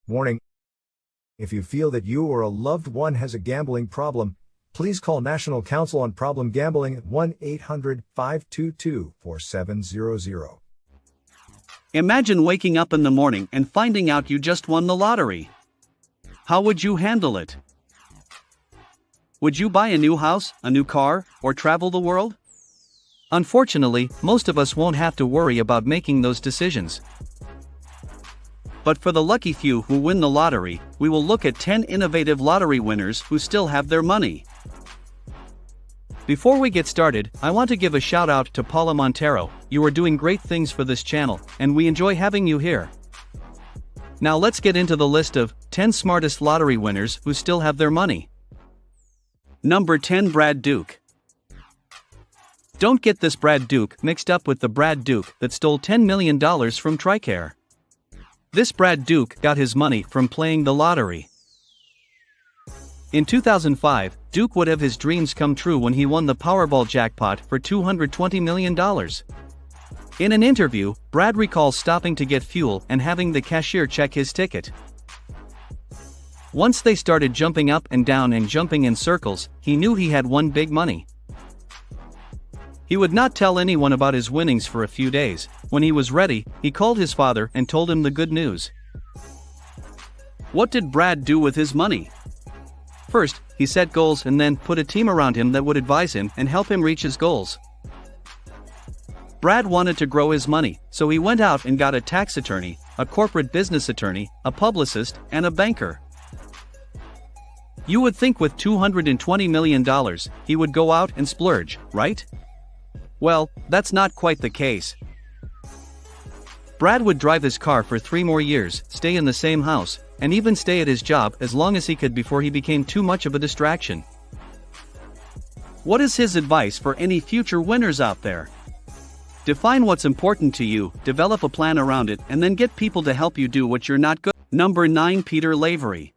Warning: if you feel that you or a loved one has a gambling problem, please call National Council on Problem Gambling at 1-800-522-4700. Imagine waking up in the morning and finding out you just won the lottery. How would you handle it? Would you buy a new house, a new car, or travel the world? Unfortunately, most of us won't have to worry about making those decisions. But for the lucky few who win the lottery, we will look at 10 innovative lottery winners who still have their money. Before we get started, I want to give a shout out to Paula Montero. You are doing great things for this channel, and we enjoy having you here. Now let's get into the list of 10 smartest lottery winners who still have their money. Number 10, Brad Duke. Don't get this Brad Duke mixed up with the Brad Duke that stole $10 million from TRICARE. This Brad Duke got his money from playing the lottery. In 2005, Duke would have his dreams come true when he won the Powerball jackpot for $220 million. In an interview, Brad recalls stopping to get fuel and having the cashier check his ticket. Once they started jumping up and down and jumping in circles, he knew he had won big money. He would not tell anyone about his winnings for a few days. When he was ready, he called his father and told him the good news. What did Brad do with his money? First, he set goals and then put a team around him that would advise him and help him reach his goals. Brad wanted to grow his money, so he went out and got a tax attorney, a corporate business attorney, a publicist, and a banker. You would think with $220 million, he would go out and splurge, right? Well, that's not quite the case. Brad would drive his car for 3 more years, stay in the same house, and even stay at his job as long as he could before he became too much of a distraction. What is his advice for any future winners out there? Define what's important to you, develop a plan around it, and then get people to help you do what you're not good at. Number 9, Peter Lavery.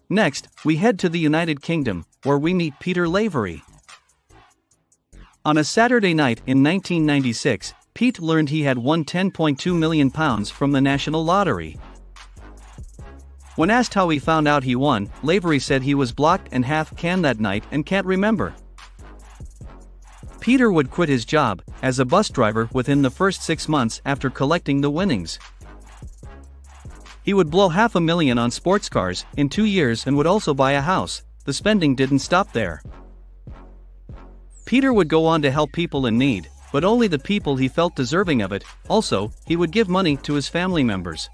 Next, we head to the United Kingdom, where we meet Peter Lavery. On a Saturday night in 1996, Pete learned he had won £10.2 million from the National Lottery. When asked how he found out he won, Lavery said he was blocked and half-canned that night and can't remember. Peter would quit his job as a bus driver within the first 6 months after collecting the winnings. He would blow $500,000 on sports cars in 2 years and would also buy a house. The spending didn't stop there. Peter would go on to help people in need, but only the people he felt deserving of it. Also, he would give money to his family members.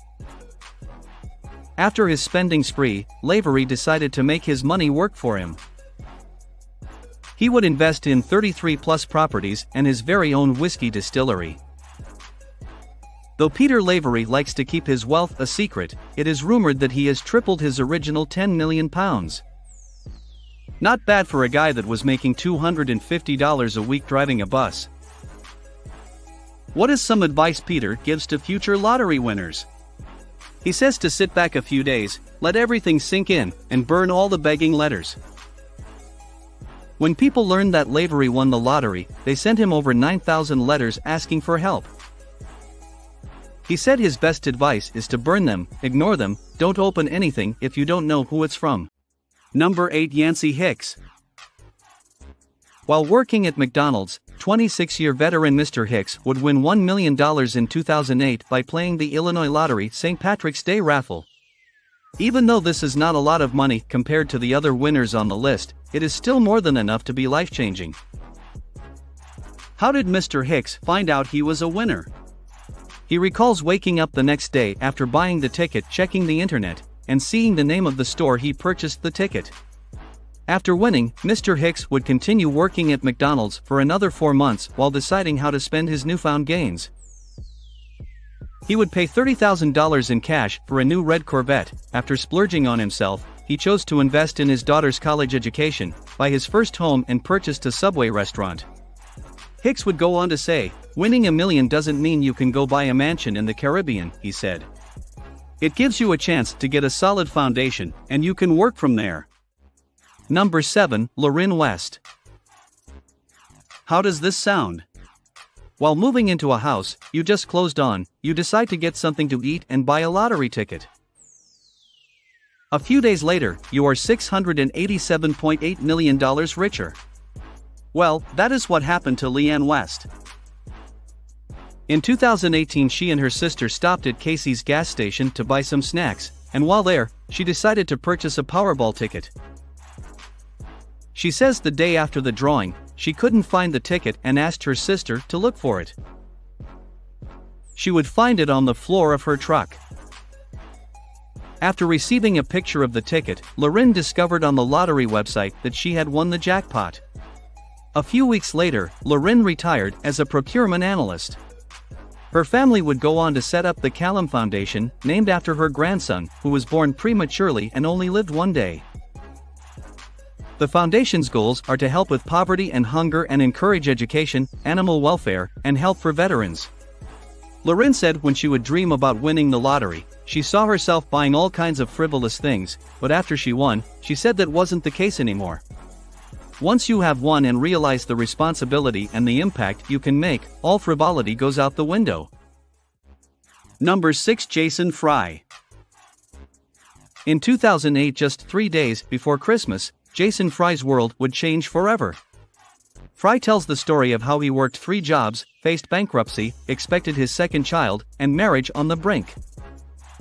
After his spending spree, Lavery decided to make his money work for him. He would invest in 33+ properties and his very own whiskey distillery. Though Peter Lavery likes to keep his wealth a secret, it is rumored that he has tripled his original £10 million. Not bad for a guy that was making $250 a week driving a bus. What is some advice Peter gives to future lottery winners? He says to sit back a few days, let everything sink in, and burn all the begging letters. When people learned that Lavery won the lottery, they sent him over 9,000 letters asking for help. He said his best advice is to burn them, ignore them, don't open anything if you don't know who it's from. Number 8, Yancey Hicks. While working at McDonald's, 26-year veteran Mr. Hicks would win $1 million in 2008 by playing the Illinois Lottery St. Patrick's Day raffle. Even though this is not a lot of money compared to the other winners on the list, it is still more than enough to be life-changing. How did Mr. Hicks find out he was a winner? He recalls waking up the next day after buying the ticket, checking the internet, and seeing the name of the store he purchased the ticket. After winning, Mr. Hicks would continue working at McDonald's for another 4 months while deciding how to spend his newfound gains. He would pay $30,000 in cash for a new red Corvette. After splurging on himself, he chose to invest in his daughter's college education, buy his first home and purchased a Subway restaurant. Hicks would go on to say, "Winning $1 million doesn't mean you can go buy a mansion in the Caribbean," he said. "It gives you a chance to get a solid foundation, and you can work from there." Number 7, Lerynne West. How does this sound? While moving into a house you just closed on, you decide to get something to eat and buy a lottery ticket. A few days later, you are $687.8 million richer. Well, that is what happened to Lerynne West. In 2018, she and her sister stopped at Casey's gas station to buy some snacks, and while there, she decided to purchase a Powerball ticket. She says the day after the drawing, she couldn't find the ticket and asked her sister to look for it. She would find it on the floor of her truck. After receiving a picture of the ticket, Lerynne discovered on the lottery website that she had won the jackpot. A few weeks later, Lerynne retired as a procurement analyst. Her family would go on to set up the Callum Foundation, named after her grandson, who was born prematurely and only lived one day. The foundation's goals are to help with poverty and hunger and encourage education, animal welfare, and help for veterans. Lerynne said when she would dream about winning the lottery, she saw herself buying all kinds of frivolous things, but after she won, she said that wasn't the case anymore. Once you have won and realize the responsibility and the impact you can make, all frivolity goes out the window. Number 6. Jason Frye. In 2008, just 3 days before Christmas, Jason Frye's world would change forever. Frye tells the story of how he worked 3 jobs, faced bankruptcy, expected his second child, and marriage on the brink.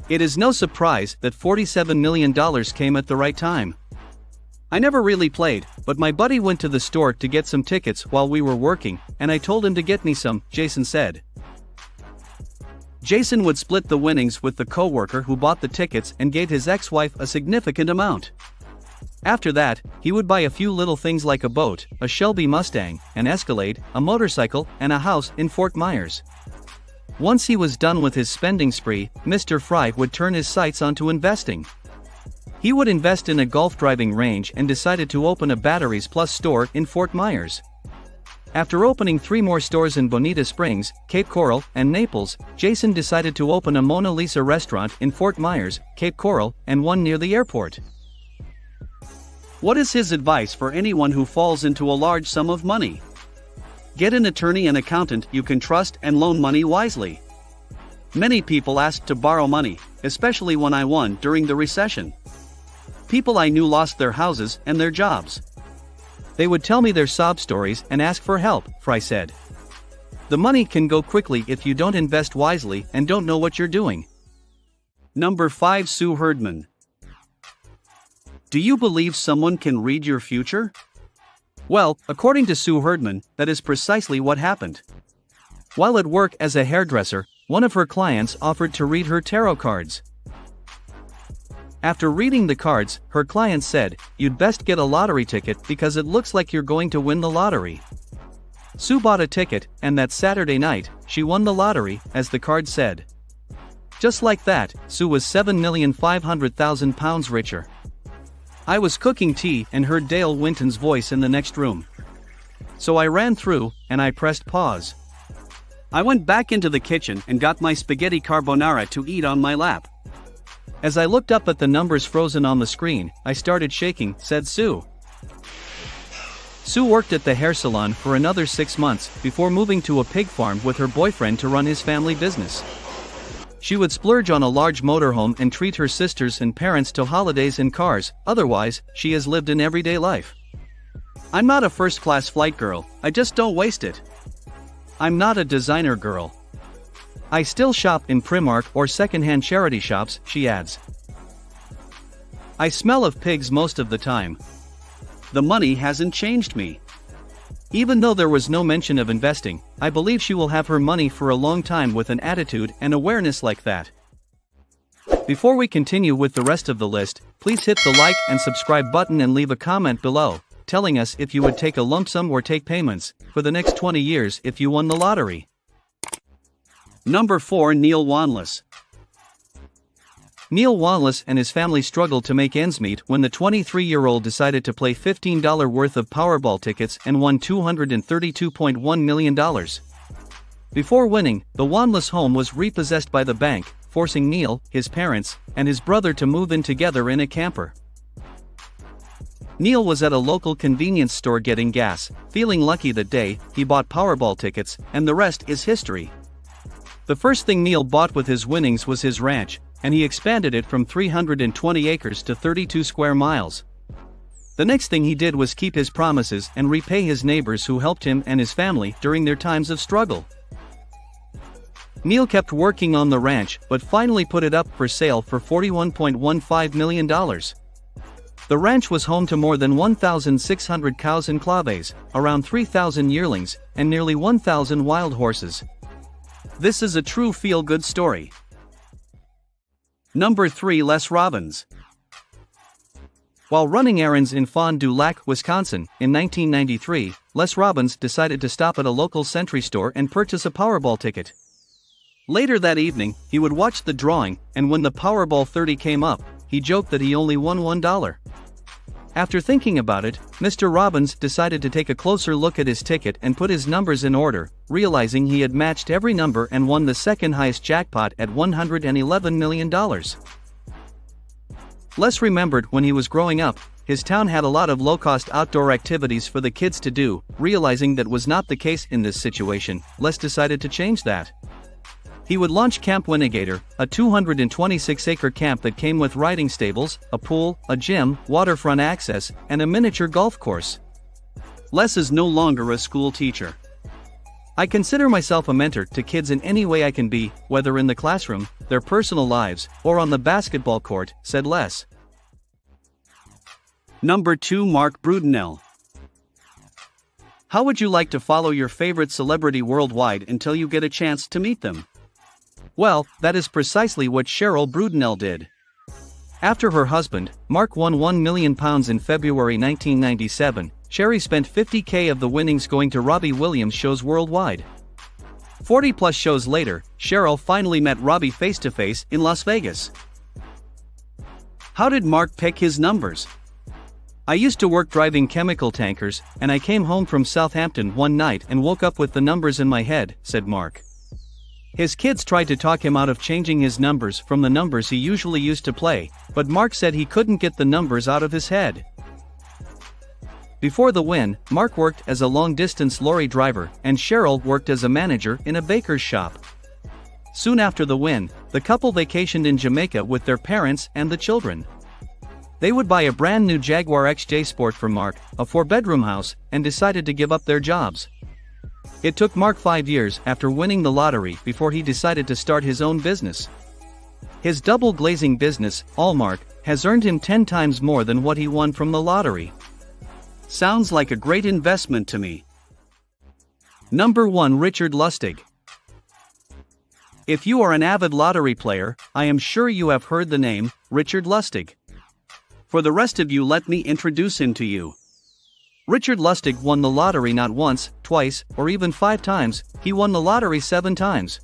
It is no surprise that $47 million came at the right time. I never really played, but my buddy went to the store to get some tickets while we were working, and I told him to get me some, Jason said. Jason would split the winnings with the co-worker who bought the tickets and gave his ex-wife a significant amount. After that, he would buy a few little things like a boat, a Shelby Mustang, an Escalade, a motorcycle, and a house in Fort Myers. Once he was done with his spending spree, Mr. Frye would turn his sights onto investing. He would invest in a golf driving range and decided to open a Batteries Plus store in Fort Myers. After opening 3 more stores in Bonita Springs, Cape Coral, and Naples, Jason decided to open a Mona Lisa restaurant in Fort Myers, Cape Coral, and one near the airport. What is his advice for anyone who falls into a large sum of money? Get an attorney and accountant you can trust and loan money wisely. Many people asked to borrow money, especially when I won during the recession. People I knew lost their houses and their jobs. They would tell me their sob stories and ask for help, Frye said. The money can go quickly if you don't invest wisely and don't know what you're doing. Number 5. Sue Herdman. Do you believe someone can read your future? Well, according to Sue Herdman, that is precisely what happened. While at work as a hairdresser, one of her clients offered to read her tarot cards. After reading the cards, her client said, "You'd best get a lottery ticket because it looks like you're going to win the lottery." Sue bought a ticket, and that Saturday night, she won the lottery, as the card said. Just like that, Sue was £7,500,000 richer. I was cooking tea and heard Dale Winton's voice in the next room. So I ran through, and I pressed pause. I went back into the kitchen and got my spaghetti carbonara to eat on my lap. As I looked up at the numbers frozen on the screen, I started shaking, said Sue. Sue worked at the hair salon for another 6 months before moving to a pig farm with her boyfriend to run his family business. She would splurge on a large motorhome and treat her sisters and parents to holidays and cars, otherwise, she has lived an everyday life. I'm not a first-class flight girl, I just don't waste it. I'm not a designer girl. I still shop in Primark or second-hand charity shops, she adds. I smell of pigs most of the time. The money hasn't changed me. Even though there was no mention of investing, I believe she will have her money for a long time with an attitude and awareness like that. Before we continue with the rest of the list, please hit the like and subscribe button and leave a comment below, telling us if you would take a lump sum or take payments for the next 20 years if you won the lottery. Number 4. Neil Wanless. Neil Wanless and his family struggled to make ends meet when the 23-year-old decided to play $15 worth of Powerball tickets and won $232.1 million. Before winning, the Wanless home was repossessed by the bank, forcing Neil, his parents, and his brother to move in together in a camper. Neil was at a local convenience store getting gas. Feeling lucky that day, he bought Powerball tickets, and the rest is history. The first thing Neil bought with his winnings was his ranch, and he expanded it from 320 acres to 32 square miles. The next thing he did was keep his promises and repay his neighbors who helped him and his family during their times of struggle. Neil kept working on the ranch, but finally put it up for sale for $41.15 million. The ranch was home to more than 1,600 cows and claves, around 3,000 yearlings, and nearly 1,000 wild horses. This is a true feel-good story. Number 3. Les Robbins. While running errands in Fond du Lac, Wisconsin, in 1993, Les Robbins decided to stop at a local Century store and purchase a Powerball ticket. Later that evening, he would watch the drawing, and when the Powerball 30 came up, he joked that he only won $1. After thinking about it, Mr. Robbins decided to take a closer look at his ticket and put his numbers in order, realizing he had matched every number and won the second highest jackpot at $111 million. Les remembered when he was growing up, his town had a lot of low-cost outdoor activities for the kids to do. Realizing that was not the case in this situation, Les decided to change that. He would launch Camp Winnegator, a 226-acre camp that came with riding stables, a pool, a gym, waterfront access, and a miniature golf course. Les is no longer a school teacher. I consider myself a mentor to kids in any way I can be, whether in the classroom, their personal lives, or on the basketball court, said Les. Number 2. Mark Brudenell. How would you like to follow your favorite celebrity worldwide until you get a chance to meet them? Well, that is precisely what Cheryl Brudenell did. After her husband, Mark, won £1 million in February 1997, Sherry spent $50,000 of the winnings going to Robbie Williams shows worldwide. 40-plus shows later, Cheryl finally met Robbie face-to-face in Las Vegas. How did Mark pick his numbers? I used to work driving chemical tankers, and I came home from Southampton one night and woke up with the numbers in my head, said Mark. His kids tried to talk him out of changing his numbers from the numbers he usually used to play, but Mark said he couldn't get the numbers out of his head. Before the win, Mark worked as a long-distance lorry driver, and Cheryl worked as a manager in a baker's shop. Soon after the win, the couple vacationed in Jamaica with their parents and the children. They would buy a brand new Jaguar XJ Sport for Mark, a 4-bedroom house, and decided to give up their jobs. It took Mark 5 years after winning the lottery before he decided to start his own business. His double glazing business, Allmark, has earned him 10 times more than what he won from the lottery. Sounds like a great investment to me. Number 1. Richard Lustig. If you are an avid lottery player, I am sure you have heard the name, Richard Lustig. For the rest of you, let me introduce him to you. Richard Lustig won the lottery not once, twice, or even 5 times, he won the lottery 7 times.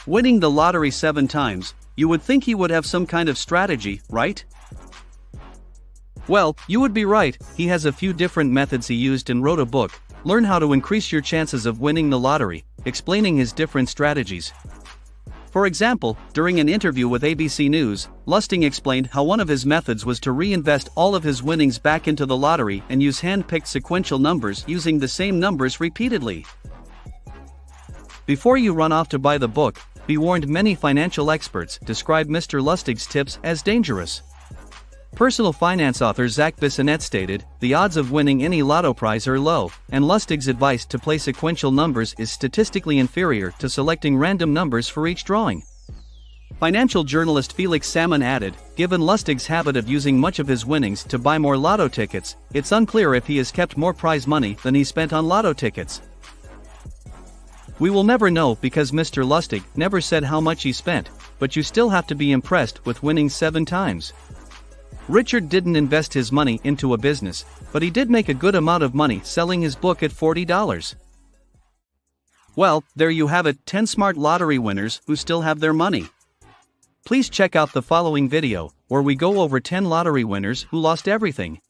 Winning the lottery 7 times, you would think he would have some kind of strategy, right? Well, you would be right. He has a few different methods he used and wrote a book, Learn How to Increase Your Chances of Winning the Lottery, explaining his different strategies. For example, during an interview with ABC News, Lustig explained how one of his methods was to reinvest all of his winnings back into the lottery and use hand-picked sequential numbers using the same numbers repeatedly. Before you run off to buy the book, be warned, many financial experts describe Mr. Lustig's tips as dangerous. Personal finance author Zach Bissonette stated, the odds of winning any lotto prize are low, and Lustig's advice to play sequential numbers is statistically inferior to selecting random numbers for each drawing. Financial journalist Felix Salmon added, given Lustig's habit of using much of his winnings to buy more lotto tickets, it's unclear if he has kept more prize money than he spent on lotto tickets. We will never know because Mr. Lustig never said how much he spent, but you still have to be impressed with winning 7 times. Richard didn't invest his money into a business, but he did make a good amount of money selling his book at $40. Well, there you have it, 10 smart lottery winners who still have their money. Please check out the following video, where we go over 10 lottery winners who lost everything.